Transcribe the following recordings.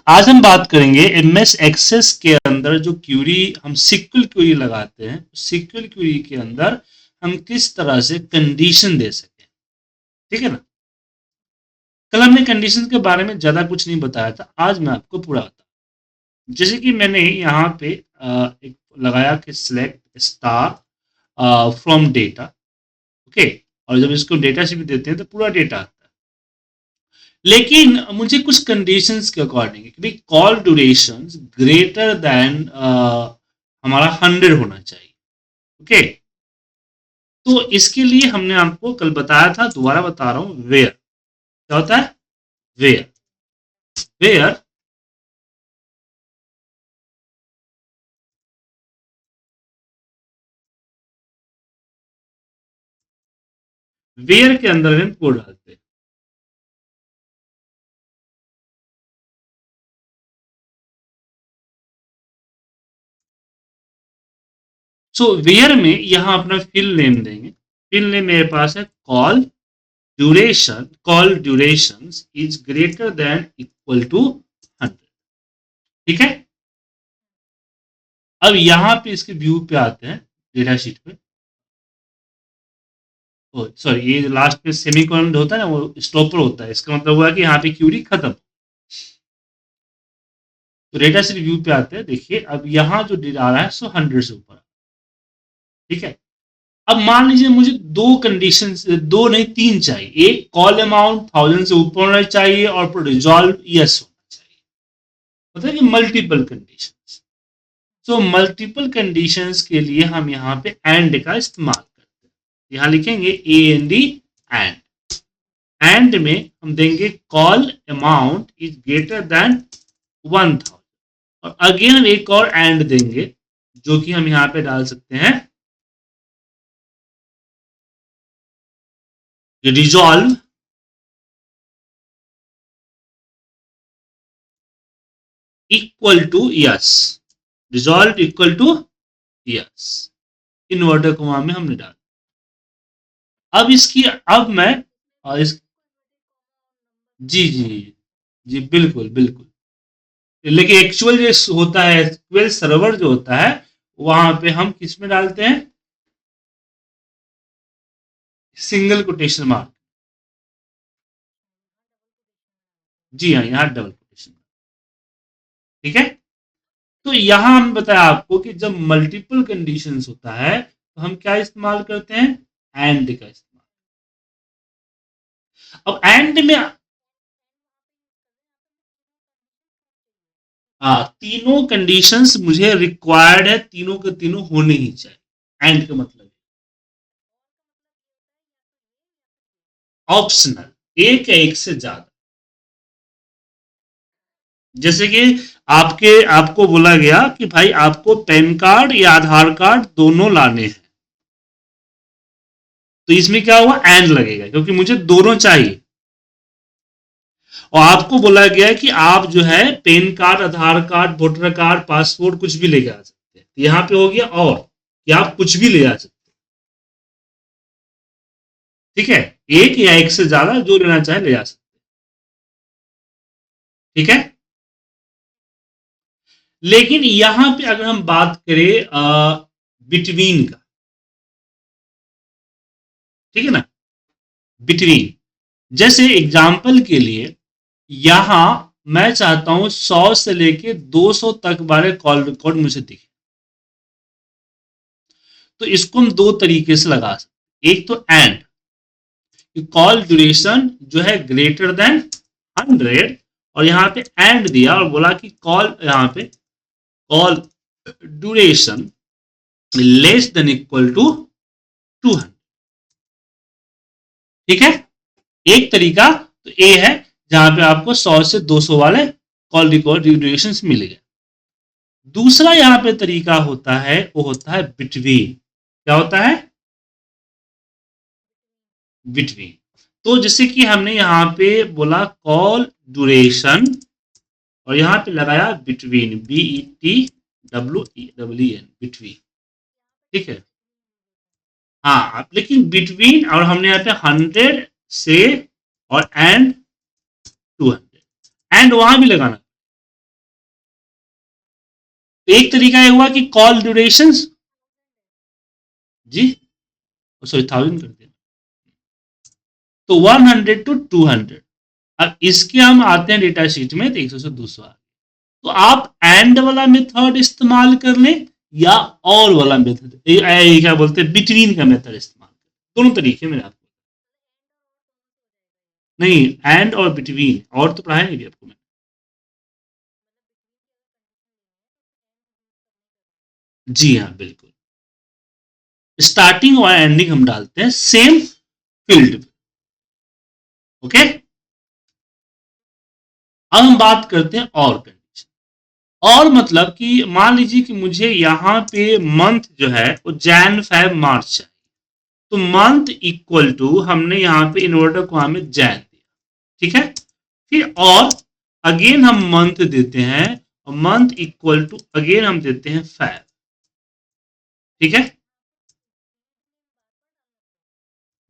आज हम बात करेंगे एमएस एक्सेस के अंदर जो क्यूरी हम सिक्वल क्यूरी लगाते हैं, सिक्वल क्यूरी के अंदर हम किस तरह से कंडीशन दे सकें। ठीक है ना। कल हमने कंडीशन के बारे में ज्यादा कुछ नहीं बताया था, आज मैं आपको पूरा बताऊं। जैसे कि मैंने यहाँ पे एक लगाया कि select star from data. Okay, और जब इसको डेटा से भी देते हैं तो पूरा डेटा आता है। लेकिन मुझे कुछ कंडीशंस के अकॉर्डिंग कि भाई कॉल ड्यूरेशन ग्रेटर देन हमारा 100 होना चाहिए। ओके, तो इसके लिए हमने आपको कल बताया था, दोबारा बता रहा हूं, वेयर क्या होता है। वेयर वेयर वेयर के अंदर हम कोड डालते हैं। सो वेयर में यहां अपना फिल नेम देंगे। फिल नेम मेरे पास है call duration is greater than equal to 100। ठीक है। अब यहां पे इसके व्यू पे आते हैं, डेटा शीट पे। सॉरी, ये जो लास्ट पे सेमीकोलन होता है ना, वो स्टॉपर होता है। इसका मतलब हुआ कि यहाँ पे क्यूरी खत्म। तो डेटा शीट व्यू पे आते हैं, देखिए अब यहाँ जो डेटा आ रहा है सो 100 से ऊपर। ठीक है। अब मान लीजिए मुझे दो कंडीशन, दो नहीं तीन चाहिए। एक कॉल अमाउंट 1000 से ऊपर होना चाहिए और रिजॉल्व यस होना चाहिए। मतलब कि मल्टीपल कंडीशन। तो मल्टीपल कंडीशंस के लिए हम यहाँ पे एंड का इस्तेमाल करते हैं। यहाँ लिखेंगे A N D and. And में हम देंगे call amount is greater then 1000 और अगेन हम एक और एंड देंगे जो कि हम यहाँ पे डाल सकते हैं resolve equal to yes. Resolve equal to yes, inverted comma में हमने डाला। अब इसकी अब मैं इस जी जी जी बिल्कुल बिल्कुल। लेकिन एक्चुअल जो होता है, एसक्यूएल सर्वर जो होता है, वहां पे हम किस में डालते हैं, सिंगल कोटेशन मार्क। जी हाँ, यहाँ डबल कोटेशन। ठीक है। तो यहां हम बताया आपको कि जब मल्टीपल कंडीशंस होता है तो हम क्या इस्तेमाल करते हैं, एंड का इस्तेमाल। अब एंड में तीनों कंडीशंस मुझे रिक्वायर्ड है, तीनों के तीनों होने ही चाहिए। एंड का मतलब ऑप्शनल, एक या एक से ज्यादा। जैसे कि आपको बोला गया कि भाई आपको पैन कार्ड या आधार कार्ड दोनों लाने हैं, तो इसमें क्या हुआ, एंड लगेगा क्योंकि मुझे दोनों चाहिए। और आपको बोला गया कि आप जो है पैन कार्ड, आधार कार्ड, वोटर कार्ड, पासपोर्ट कुछ भी लेके आ सकते हैं। तो यहां पे हो गया और कि आप कुछ भी ले आ सकते हैं। ठीक है, एक या एक से ज्यादा जो लेना चाहे ले आ सकते हैं। ठीक है। लेकिन यहां पे अगर हम बात करें बिटवीन का, ठीक है ना, बिटवीन, जैसे एग्जाम्पल के लिए यहां मैं चाहता हूं 100 से लेके 200 तक वाले कॉल रिकॉर्ड मुझे दिखे। तो इसको हम दो तरीके से लगा सकते। एक तो एंड, कॉल ड्यूरेशन जो है ग्रेटर देन 100, और यहां पे एंड दिया और बोला कि कॉल, यहां पे call duration less than equal to 200। ठीक है। एक तरीका तो ए है जहां पे आपको 100 से 200 वाले कॉल रिकॉर्ड ड्यूरेशन मिल गए। दूसरा यहां पे तरीका होता है, वो होता है बिटवीन। क्या होता है, बिटवीन। तो जैसे कि हमने यहां पे बोला कॉल ड्यूरेशन और यहां पे लगाया बिटवीन, BETWEEN, बिटवीन। ठीक है। हाँ, लेकिन बिटवीन और हमने यहाँ पे 100 से और एंड 200, एंड वहां भी लगाना। एक तरीका ये हुआ कि कॉल ड्यूरेशन, जी सॉरी 1000 कर दिया, तो 100 to 200। अब इसके हम आते हैं डेटा शीट में, तो 100 से 200 आ, तो आप एंड वाला मेथड इस्तेमाल कर लें या और वाला मेथड, क्या बोलते हैं, बिटवीन का मेथड इस्तेमाल करें। दोनों तरीके मेरे आपको, नहीं एंड और बिटवीन, और तो पढ़ाया नहीं आपको मैंने। जी हाँ बिल्कुल, स्टार्टिंग और एंडिंग हम डालते हैं सेम फील्ड। ओके, अब हम बात करते हैं और कंडीशन। और मतलब कि मान लीजिए कि मुझे यहाँ पे मंथ जो है वो जैन फेब मार्च चाहिए, तो मंथ इक्वल टू हमने यहाँ पे इन्वर्टर को हमें जैन दिया, ठीक है। फिर और अगेन हम मंथ देते हैं, और मंथ इक्वल टू अगेन हम देते हैं फेब, ठीक है।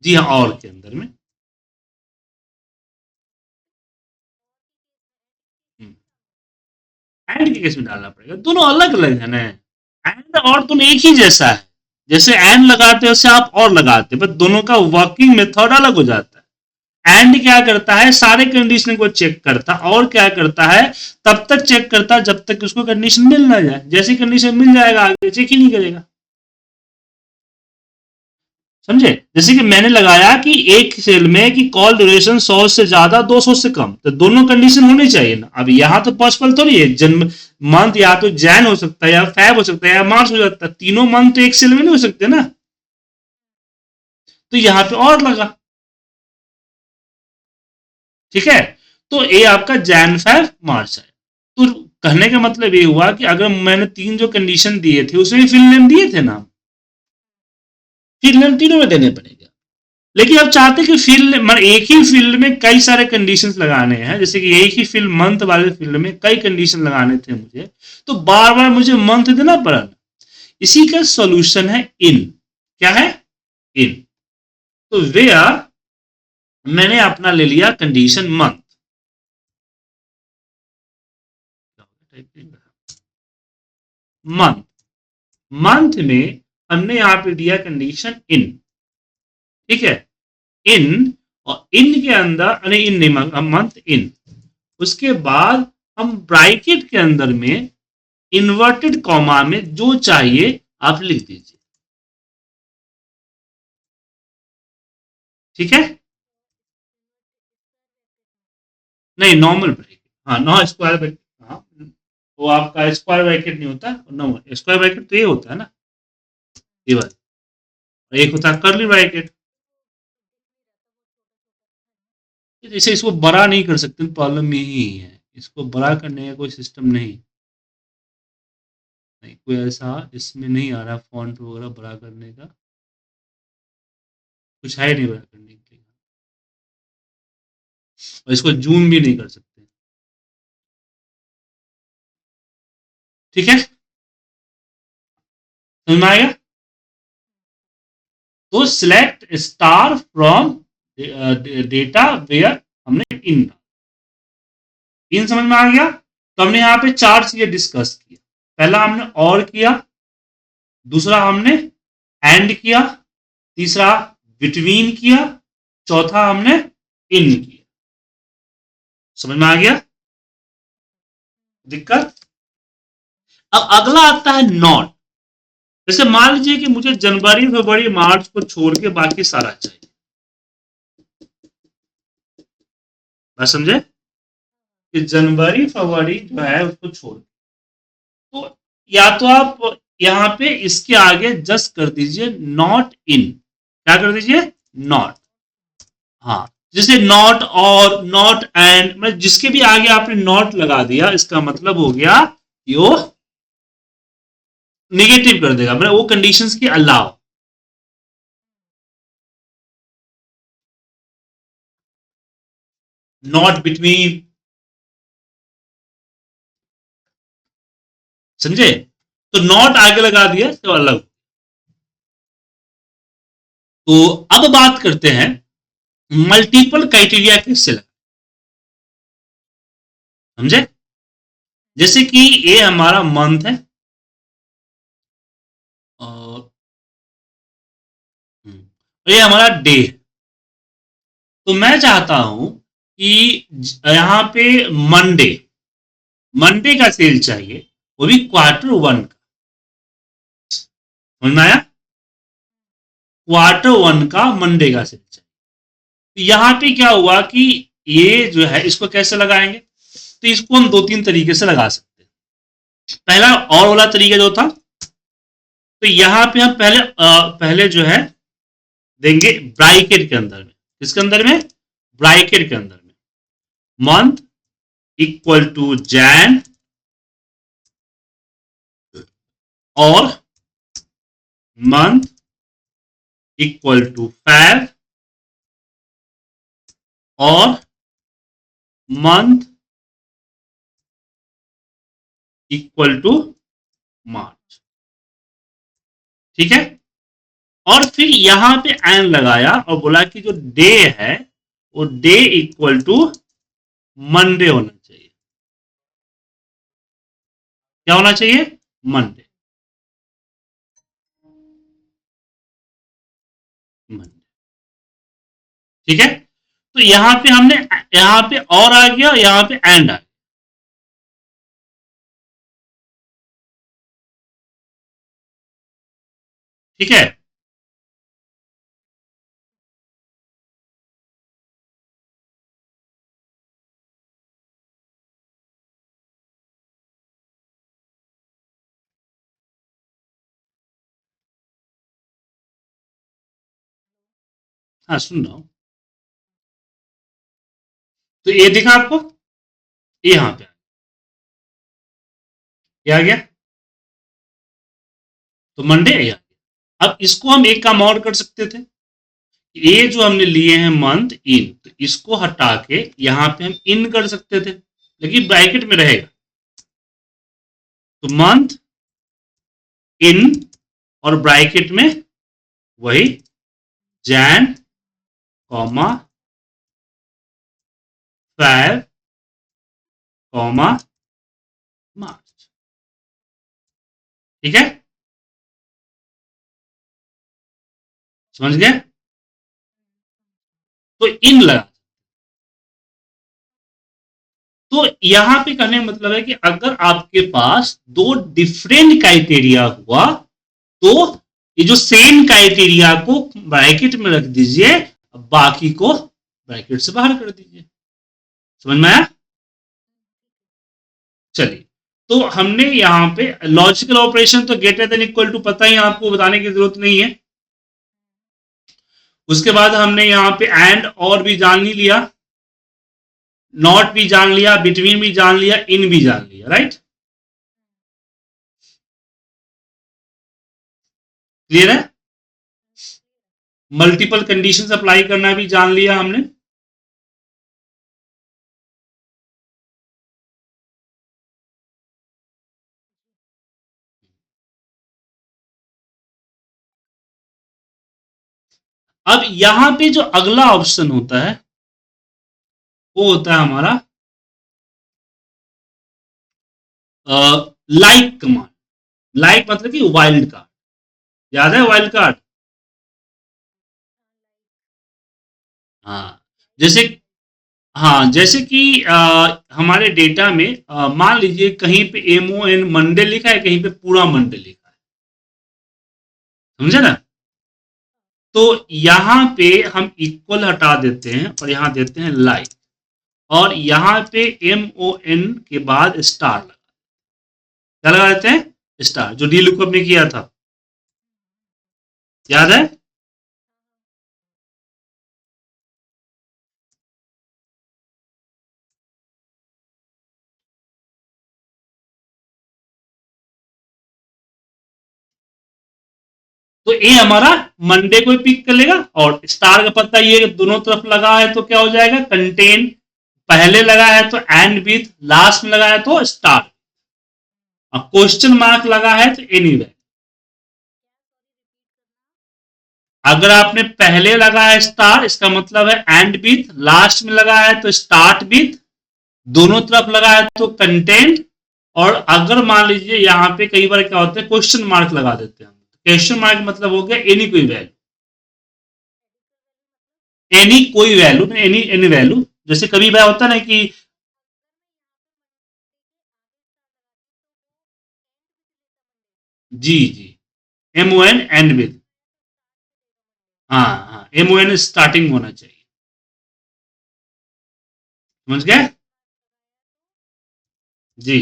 जी हाँ, और के अंदर में एंड के केस में डालना पड़ेगा, दोनों अलग अलग है ना। एंड और दोनों एक ही जैसा है, जैसे एंड लगाते हैं वैसे आप और लगाते हैं, बस दोनों का वर्किंग मेथड अलग हो जाता है। एंड क्या करता है, सारे कंडीशन को चेक करता, और क्या करता है, तब तक चेक करता जब तक उसको कंडीशन मिल ना जाए, जैसी कंडीशन मिल जाएगा आगे चेक ही नहीं करेगा, समझे। जैसे कि मैंने लगाया कि एक सेल में कि कॉल ड्यूरेशन 100 से ज्यादा 200 से कम, तो दोनों कंडीशन होनी चाहिए ना। अब यहां तो पॉसिबल थोड़ी है, जन्म मंथ या तो जैन हो सकता है, या फैब हो सकता है, या मार्च हो सकता है, तीनों मंथ तो एक सेल में नहीं हो सकते ना, तो यहां पे और लगा, ठीक है। तो ये आपका जैन फैब मार्च है। तो कहने का मतलब ये हुआ कि अगर मैंने तीन जो कंडीशन दिए थे उसमें फिल नेम दिए थे ना, फिल नेम तीनों में देने पड़ेगा। लेकिन आप चाहते कि फील्ड मतलब एक ही फील्ड में कई सारे कंडीशंस लगाने हैं, जैसे कि एक ही फील्ड मंथ वाले फील्ड में कई कंडीशन लगाने थे मुझे, तो बार बार मुझे मंथ देना पड़ा। इसी का सॉल्यूशन है इन, क्या है, इन। तो वेयर मैंने अपना ले लिया कंडीशन मंथ, मंथ मंथ में हमने यहां पे दिया कंडीशन इन, ठीक है, इन। और इन के अंदर, नहीं इन नहीं, मंथ इन, उसके बाद हम ब्रैकेट के अंदर में इन्वर्टेड कॉमा में जो चाहिए आप लिख दीजिए, ठीक है। नहीं नॉर्मल ब्रैकेट, हाँ नॉ स्क्वायर ब्रैकेट, हाँ वो आपका स्क्वायर ब्रैकेट नहीं होता, नो स्क्वायर ब्रैकेट तो ये होता है ना, ये बात, एक होता है कर्ली ब्रैकेट। जैसे इसको बड़ा नहीं कर सकते, प्रॉब्लम यही है, इसको बड़ा करने का कोई सिस्टम नहीं, नहीं कोई ऐसा इसमें नहीं आ रहा फॉन्ट वगैरह बड़ा करने का, कुछ है नहीं बड़ा करने के लिए, और इसको जूम भी नहीं कर सकते, ठीक है, समझ में आएगा। तो select star from data where हमने इन समझ में आ गया। तो हमने यहाँ पे चार चीजें डिस्कस की, पहला हमने और किया, दूसरा हमने एंड किया, तीसरा बिटवीन किया, चौथा हमने इन किया, समझ में आ गया दिक्कत। अब अगला आता है नॉट। जैसे मान लीजिए कि मुझे जनवरी फरवरी मार्च को छोड़ के बाकी सारा चाहिए, बात समझे, कि जनवरी फरवरी जो है उसको छोड़, तो या तो आप यहां पे इसके आगे जस्ट कर दीजिए नॉट इन, क्या कर दीजिए, नॉट, हाँ जैसे नॉट और नॉट एंड, मतलब जिसके भी आगे आपने नॉट लगा दिया इसका मतलब हो गया कि वो निगेटिव कर देगा, मतलब वो कंडीशंस के अलावा, नॉट बिटवीन, समझे। तो नॉट आगे लगा दिया तो अलग। तो अब बात करते हैं मल्टीपल क्राइटेरिया किससे लगा, समझे। जैसे कि ये हमारा मंथ है, तो ये हमारा डे है। तो मैं चाहता हूं कि यहां पे मंडे मंडे का सेल चाहिए, वो भी Q1 का। समझ में आया? Q1 का मंडे का सेल चाहिए। तो यहां पे क्या हुआ कि ये जो है इसको कैसे लगाएंगे? तो इसको हम दो तीन तरीके से लगा सकते हैं। पहला और वाला तरीका जो था, तो यहां पे हम पहले जो है देंगे ब्रैकेट के अंदर में। किसके अंदर में? ब्रैकेट के अंदर में। मंथ इक्वल टू जैन और मंथ इक्वल टू फेब और मंथ इक्वल टू मार्च। ठीक है? और फिर यहां पे एन लगाया और बोला कि जो डे है वो डे इक्वल टू मंडे होना चाहिए। क्या होना चाहिए? मंडे। मंडे। ठीक है? तो यहां पे हमने यहां पे और आ गया, यहां पे एंड आ गया। ठीक है? हाँ, सुन रहा हूं। तो ये दिखा आपको? ये यहां पे ये आ गया। तो मंडे ये आ गया। अब इसको हम एक काम और कर सकते थे। ये जो हमने लिए हैं मंथ इन, तो इसको हटा के यहां पे हम इन कर सकते थे, लेकिन ब्रैकेट में रहेगा। तो मंथ इन और ब्रैकेट में वही जैन कॉमा फेब कॉमा मार्च। ठीक है? समझ गए? तो इन लगा। तो यहां पे कहने का मतलब है कि अगर आपके पास दो डिफरेंट क्राइटेरिया हुआ, तो ये जो सेम क्राइटेरिया को ब्रैकेट में रख दीजिए, बाकी को ब्रैकेट से बाहर कर दीजिए। समझ में आया? चलिए, तो हमने यहां पे लॉजिकल ऑपरेशन तो ग्रेटर देन इक्वल टू पता ही, आपको बताने की जरूरत नहीं है। उसके बाद हमने यहां पे एंड और भी जान ही लिया, नॉट भी जान लिया, बिटवीन भी जान लिया, इन भी जान लिया। राइट? क्लियर है? मल्टीपल कंडीशंस अप्लाई करना भी जान लिया हमने। अब यहां पे जो अगला ऑप्शन होता है वो होता है हमारा लाइक कमांड। लाइक मतलब कि वाइल्ड कार्ड। याद है वाइल्ड कार्ड? हाँ। जैसे, हाँ जैसे कि हमारे डेटा में मान लीजिए कहीं पे MON मंडे लिखा है, कहीं पे पूरा मंडे लिखा है। समझे ना? तो यहां पे हम इक्वल हटा देते हैं और यहां देते हैं लाइक, और यहां पे MON के बाद स्टार लगा। क्या लगा देते हैं? स्टार, जो डी लुकअप में किया था। याद है? तो ये हमारा मंडे को पिक कर लेगा, और स्टार का पता ये दोनों तरफ लगा है तो क्या हो जाएगा? कंटेन। पहले लगा है तो एंड विथ, लास्ट में लगा है तो स्टार, और क्वेश्चन मार्क लगा है तो एनीवे। अगर आपने पहले लगा है स्टार, इसका मतलब है एंड विथ, लास्ट में लगा है तो स्टार्ट विथ, दोनों तरफ लगा है तो कंटेंट, और अगर मान लीजिए यहां पे कई बार क्या होता है क्वेश्चन मार्क लगा देते हैं, क्वेश्चन मार्क मतलब हो गया एनी कोई वैल्यू। एनी कोई वैल्यू, एनी एनी वैल्यू, जैसे कभी बार होता है ना कि जी जी, M O N and with, हाँ हाँ, एम ओ एन स्टार्टिंग होना चाहिए, समझ गए? जी,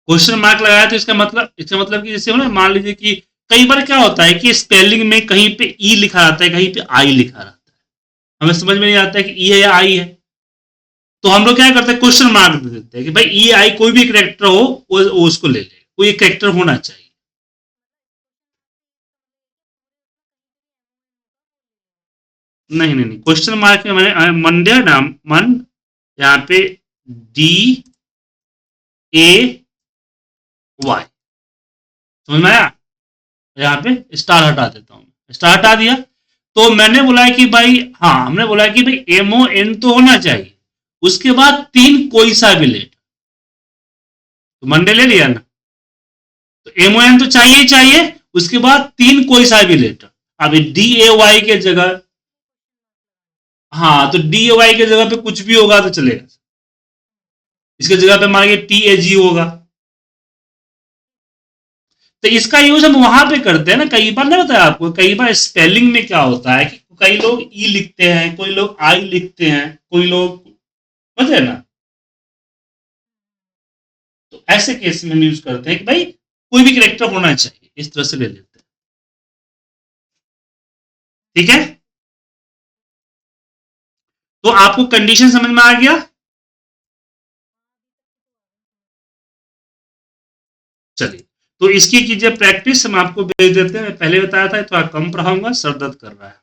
क्वेश्चन मार्क लगाया तो इसका मतलब कि जैसे हो ना, मान लीजिए कि कई बार क्या होता है कि स्पेलिंग में कहीं पे ई लिखा रहता है, कहीं पे आई लिखा रहता है, हमें समझ में नहीं आता है कि ई है या आई है, तो हम लोग क्या करते हैं, क्वेश्चन मार्क दे देते हैं कि भाई ई आई कोई भी करेक्टर हो, वो उसको ले ले, कोई एक करेक्टर होना चाहिए। नहीं नहीं नहीं, क्वेश्चन मार्क में मैंने मंडे नाम मन, यहाँ पे डी ए वाई, समझ में आया? यहाँ पे स्टार हटा देता हूँ, स्टार हटा दिया, तो मैंने बोला है कि भाई, हाँ हमने बोला है कि भाई एमओ एन तो होना चाहिए, उसके बाद तीन कोई सा भी लेट, तो मंडे ले लिया ना, तो एमओ एन तो चाहिए ही चाहिए, उसके बाद तीन कोई सा भी लेटर, अब डी ए वाई के जगह, हाँ तो डी ए वाई के जगह पे कुछ भी होगा तो चलेगा, इसके जगह पे मान टी ए जी होगा, तो इसका यूज हम वहां पे करते हैं ना, कई बार नहीं होता है आपको, कई बार स्पेलिंग में क्या होता है कि कई लोग ई लिखते हैं, कोई लोग आई लिखते हैं, कोई लोग, समझे ना, तो ऐसे केस में हम यूज करते हैं कि भाई कोई भी करेक्टर होना चाहिए, इस तरह से ले लेते हैं, ठीक है? तो आपको कंडीशन समझ में आ गया? चलिए, तो इसकी कीजिए प्रैक्टिस, हम आपको भेज देते हैं, मैं पहले बताया था थोड़ा कम पढ़ाऊंगा, सर दर्द कर रहा है।